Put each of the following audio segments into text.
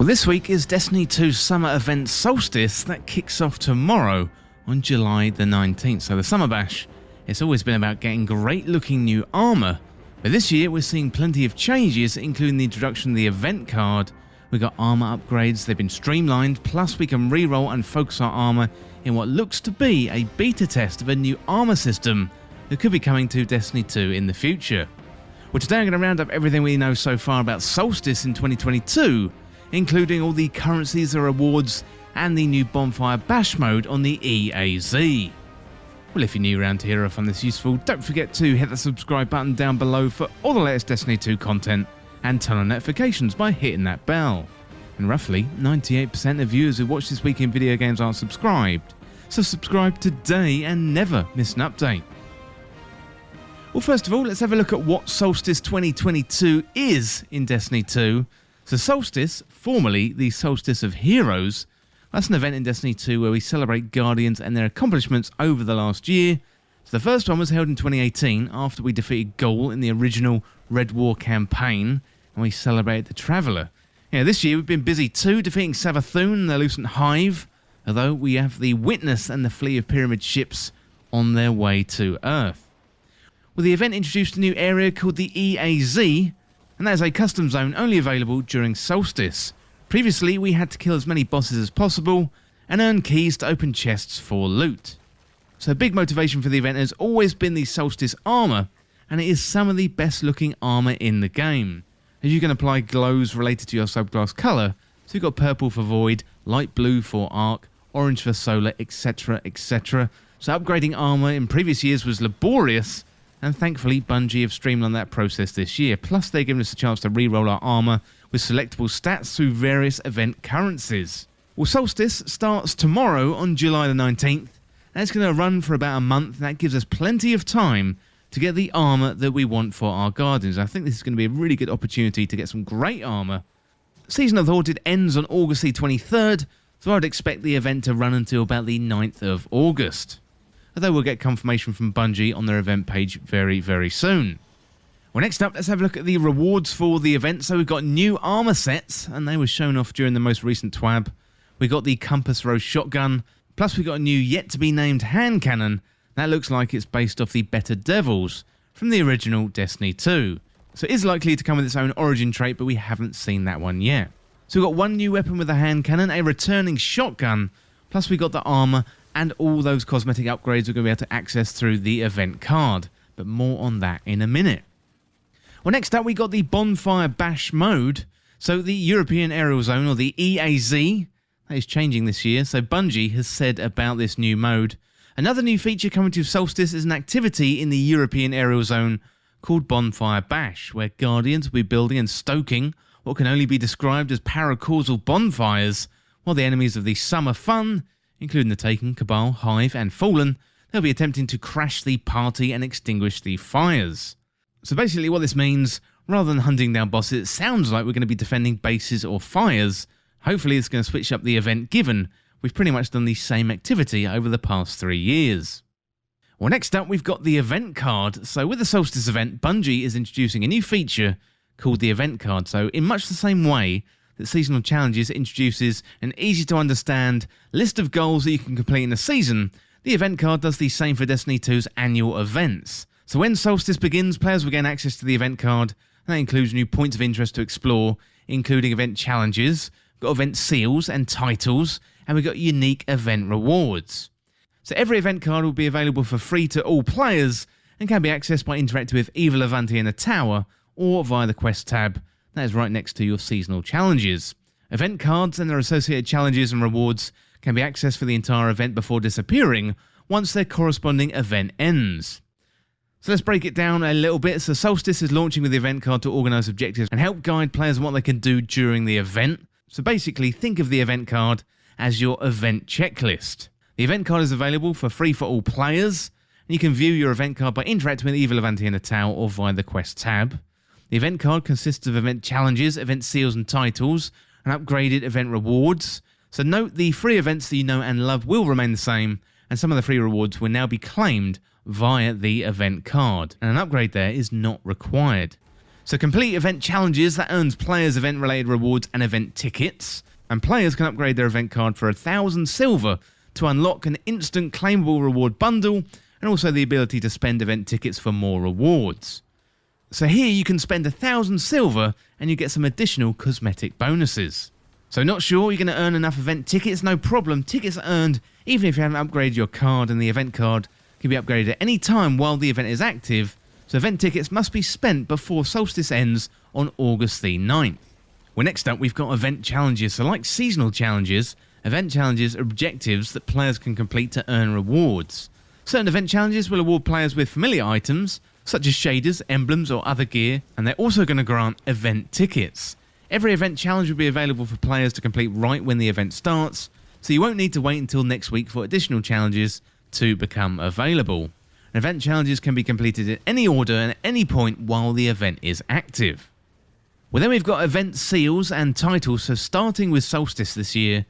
Well, this week is Destiny 2's summer event Solstice that kicks off tomorrow on July the 19th. So the Summer Bash, it's always been about getting great looking new armour, but this year we're seeing plenty of changes, including the introduction of the event card. We've got armour upgrades, they've been streamlined, plus we can reroll and focus our armour in what looks to be a beta test of a new armour system that could be coming to Destiny 2 in the future. Well, today I'm going to round up everything we know so far about Solstice in 2022, including all the currencies, the rewards, and the new Bonfire Bash mode on the EAZ. Well, if you're new around here or find this useful, don't forget to hit the subscribe button down below for all the latest Destiny 2 content, and turn on notifications by hitting that bell. And roughly 98% of viewers who watch this week in video games aren't subscribed, so subscribe today and never miss an update. Well, first of all, let's have a look at what Solstice 2022 is in Destiny 2. So Solstice, formerly the Solstice of Heroes, that's an event in Destiny 2 where we celebrate Guardians and their accomplishments over the last year. So the first one was held in 2018 after we defeated Gaul in the original Red War campaign, and we celebrated the Traveller. This year we've been busy too, defeating Savathun and the Lucent Hive, although we have the Witness and the fleet of Pyramid ships on their way to Earth. Well, the event introduced a new area called the EAZ, and that is a custom zone only available during Solstice. Previously, we had to kill as many bosses as possible and earn keys to open chests for loot. So a big motivation for the event has always been the Solstice armour, and it is some of the best looking armour in the game, as you can apply glows related to your subclass colour. So you've got purple for Void, light blue for Arc, orange for Solar, etc, etc. So upgrading armour in previous years was laborious, and thankfully Bungie have streamlined that process this year. Plus they're giving us a chance to reroll our armour with selectable stats through various event currencies. Well, Solstice starts tomorrow on July the 19th, and it's going to run for about a month, and that gives us plenty of time to get the armour that we want for our Guardians. I think this is going to be a really good opportunity to get some great armour. Season of the Haunted ends on August the 23rd, so I'd expect the event to run until about the 9th of August. Although we'll get confirmation from Bungie on their event page very, very soon. Well, next up, let's have a look at the rewards for the event. So we've got new armour sets, and they were shown off during the most recent TWAB. We got the Compass Rose shotgun, plus we got a new yet-to-be-named hand cannon. That looks like it's based off the Better Devils from the original Destiny 2. So it is likely to come with its own origin trait, but we haven't seen that one yet. So we've got one new weapon with a hand cannon, a returning shotgun, plus we got the armour, and all those cosmetic upgrades we're going to be able to access through the event card. But more on that in a minute. Well, next up we got the Bonfire Bash mode. So the European Aerial Zone, or the EAZ, that is changing this year. So Bungie has said about this new mode. Another new feature coming to Solstice is an activity in the European Aerial Zone called Bonfire Bash, where Guardians will be building and stoking what can only be described as paracausal bonfires, while the enemies of the Summer Fun, including the Taken, Cabal, Hive, and Fallen, they'll be attempting to crash the party and extinguish the fires. So basically what this means, rather than hunting down bosses, it sounds like we're going to be defending bases or fires. Hopefully it's going to switch up the event, given we've pretty much done the same activity over the past 3 years. Well, next up we've got the event card. So with the Solstice event, Bungie is introducing a new feature called the event card. So in much the same way that Seasonal Challenges introduces an easy-to-understand list of goals that you can complete in a season, the event card does the same for Destiny 2's annual events. So when Solstice begins, players will gain access to the event card, and that includes new points of interest to explore, including event challenges, we've got event seals and titles, and we've got unique event rewards. So every event card will be available for free to all players, and can be accessed by interacting with either Levante in the tower, or via the quest tab. That is right next to your seasonal challenges. Event cards and their associated challenges and rewards can be accessed for the entire event before disappearing once their corresponding event ends. So let's break it down a little bit. So Solstice is launching with the event card to organise objectives and help guide players on what they can do during the event. So basically think of the event card as your event checklist. The event card is available for free for all players, and you can view your event card by interacting with either Levante in the tower or via the quest tab. The event card consists of event challenges, event seals and titles, and upgraded event rewards. So note the free events that you know and love will remain the same, and some of the free rewards will now be claimed via the event card, and an upgrade there is not required. So complete event challenges, that earns players event-related rewards and event tickets, and players can upgrade their event card for 1,000 silver to unlock an instant claimable reward bundle, and also the ability to spend event tickets for more rewards. So here you can spend 1,000 silver and you get some additional cosmetic bonuses. So not sure you're going to earn enough event tickets? No problem, tickets are earned even if you haven't upgraded your card, and the event card can be upgraded at any time while the event is active, so event tickets must be spent before Solstice ends on August the 9th. Well, next up we've got event challenges. So like seasonal challenges, event challenges are objectives that players can complete to earn rewards. Certain event challenges will award players with familiar items, such as shaders, emblems or other gear, and they're also going to grant event tickets. Every event challenge will be available for players to complete right when the event starts, so you won't need to wait until next week for additional challenges to become available. Event challenges can be completed in any order and at any point while the event is active. Well, then we've got event seals and titles. So starting with Solstice this year,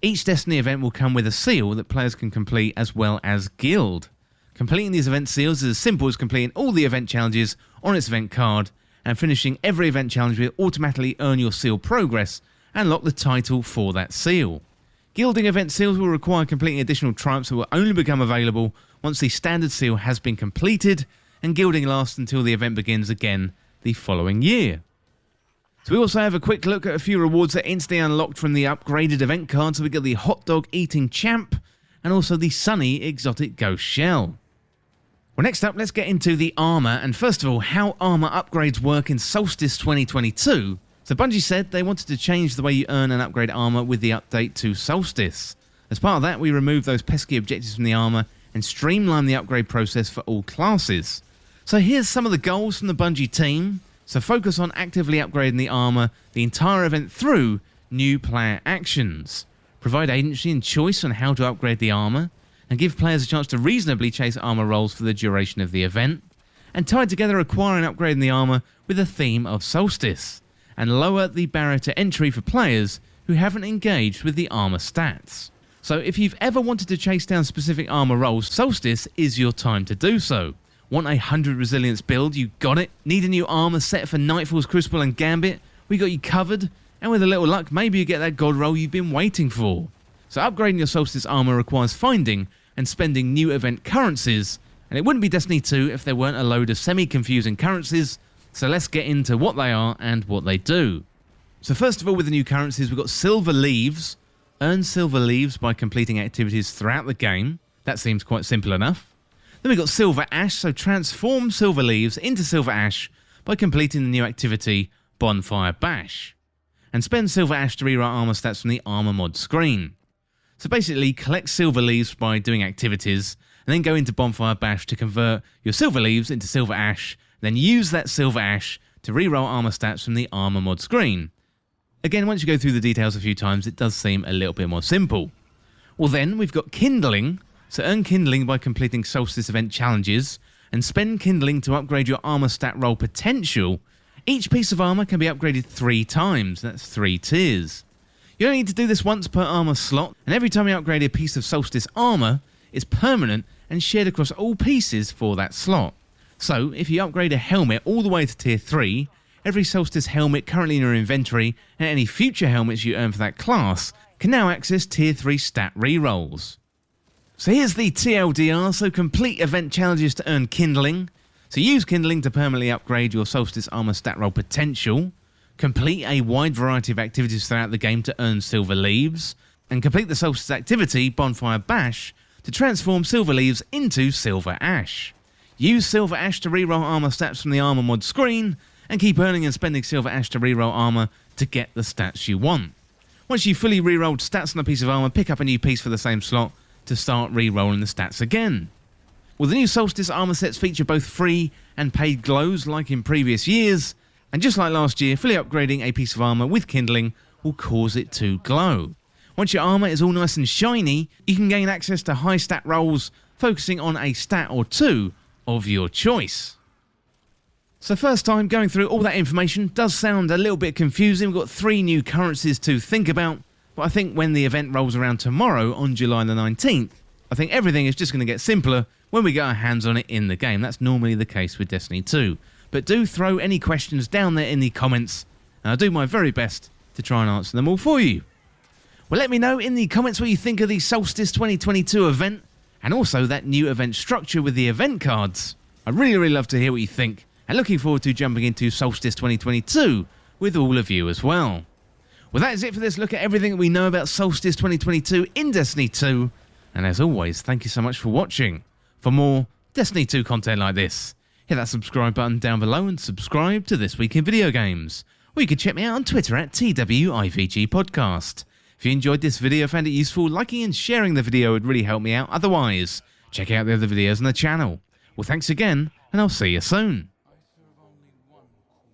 each Destiny event will come with a seal that players can complete as well as guild. Completing these event seals is as simple as completing all the event challenges on its event card, and finishing every event challenge will automatically earn your seal progress and lock the title for that seal. Gilding event seals will require completing additional triumphs that will only become available once the standard seal has been completed, and gilding lasts until the event begins again the following year. So we also have a quick look at a few rewards that are instantly unlocked from the upgraded event card. So we got the hot dog eating champ and also the sunny exotic ghost shell. Well, next up, let's get into the armour, and first of all, how armour upgrades work in Solstice 2022. So Bungie said they wanted to change the way you earn and upgrade armour with the update to Solstice. As part of that, we removed those pesky objectives from the armour and streamlined the upgrade process for all classes. So here's some of the goals from the Bungie team. So focus on actively upgrading the armour the entire event through new player actions. Provide agency and choice on how to upgrade the armour, and give players a chance to reasonably chase armour rolls for the duration of the event, and tie together acquiring and upgrading the armour with a theme of Solstice, and lower the barrier to entry for players who haven't engaged with the armour stats. So if you've ever wanted to chase down specific armour rolls, Solstice is your time to do so. Want a 100 resilience build? You got it. Need a new armour set for Nightfall's Crucible and Gambit? We got you covered, and with a little luck maybe you get that god roll you've been waiting for. So upgrading your Solstice armour requires finding and spending new event currencies, and it wouldn't be Destiny 2 if there weren't a load of semi-confusing currencies, so let's get into what they are and what they do. So first of all, with the new currencies, we've got Silver Leaves. Earn Silver Leaves by completing activities throughout the game. That seems quite simple enough. Then we've got Silver Ash, so transform Silver Leaves into Silver Ash by completing the new activity Bonfire Bash. And spend Silver Ash to reroll armour stats from the armour mod screen. So basically, collect Silver Leaves by doing activities, and then go into Bonfire Bash to convert your Silver Leaves into Silver Ash, then use that Silver Ash to reroll armour stats from the armour mod screen. Again, once you go through the details a few times, it does seem a little bit more simple. Well then, we've got Kindling. So earn Kindling by completing Solstice event challenges, and spend Kindling to upgrade your armour stat roll potential. Each piece of armour can be upgraded 3 times, that's 3 tiers. You only need to do this once per armour slot, and every time you upgrade a piece of Solstice armour, it's permanent and shared across all pieces for that slot. So, if you upgrade a helmet all the way to tier 3, every Solstice helmet currently in your inventory, and any future helmets you earn for that class, can now access tier 3 stat rerolls. So here's the TLDR, so complete event challenges to earn Kindling. So use Kindling to permanently upgrade your Solstice armour stat roll potential. Complete a wide variety of activities throughout the game to earn Silver Leaves, and complete the Solstice activity Bonfire Bash to transform Silver Leaves into Silver Ash. Use Silver Ash to reroll armour stats from the armour mod screen, and keep earning and spending Silver Ash to reroll armour to get the stats you want. Once you've fully rerolled stats on a piece of armour, pick up a new piece for the same slot to start rerolling the stats again. Well, the new Solstice armour sets feature both free and paid glows like in previous years, and just like last year, fully upgrading a piece of armour with Kindling will cause it to glow. Once your armour is all nice and shiny, you can gain access to high stat rolls, focusing on a stat or 2 of your choice. So first time going through all that information does sound a little bit confusing. We've got 3 new currencies to think about, but I think when the event rolls around tomorrow on July the 19th, I think everything is just going to get simpler when we get our hands on it in the game. That's normally the case with Destiny 2. but do throw any questions down there in the comments, and I'll do my very best to try and answer them all for you. Well, let me know in the comments what you think of the Solstice 2022 event, and also that new event structure with the event cards. I'd really love to hear what you think, and looking forward to jumping into Solstice 2022 with all of you as well. Well, that is it for this look at everything that we know about Solstice 2022 in Destiny 2, and as always, thank you so much for watching. For more Destiny 2 content like this, hit that subscribe button down below and subscribe to This Week in Video Games. Or you can check me out on Twitter at TWIVG Podcast. If you enjoyed this video, found it useful, liking and sharing the video would really help me out. Otherwise, check out the other videos on the channel. Well, thanks again, and I'll see you soon.